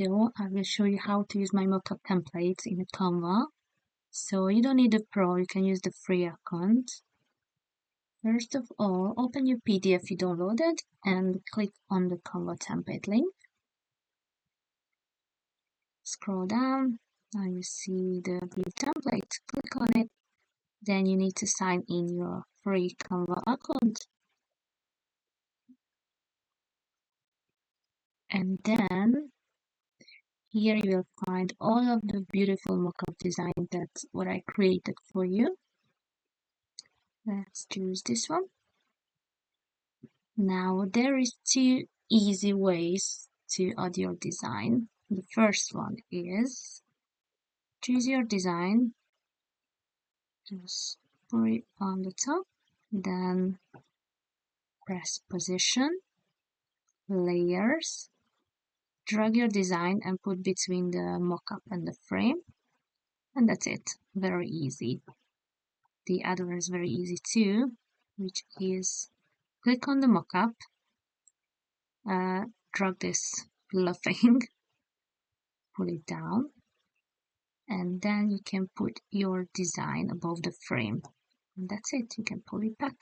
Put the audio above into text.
video, I will show you how to use my mockup templates in Canva. So you don't need a pro, you can use the free account. First of all, open your PDF you downloaded and click on the Canva template link. Scroll down, now you see the view template, click on it. Then you need to sign in your free Canva account. And then here you will find all of the beautiful mockup design that's what I created for you. Let's choose this one. Now there is two easy ways to add your design. The first one is choose your design, just put it on the top, then press position, layers, drag your design and put between the mockup and the frame, and that's it. Very easy. The other one is very easy too, which is click on the mockup, drag this little thing, pull it down, and then you can put your design above the frame. And that's it, you can pull it back.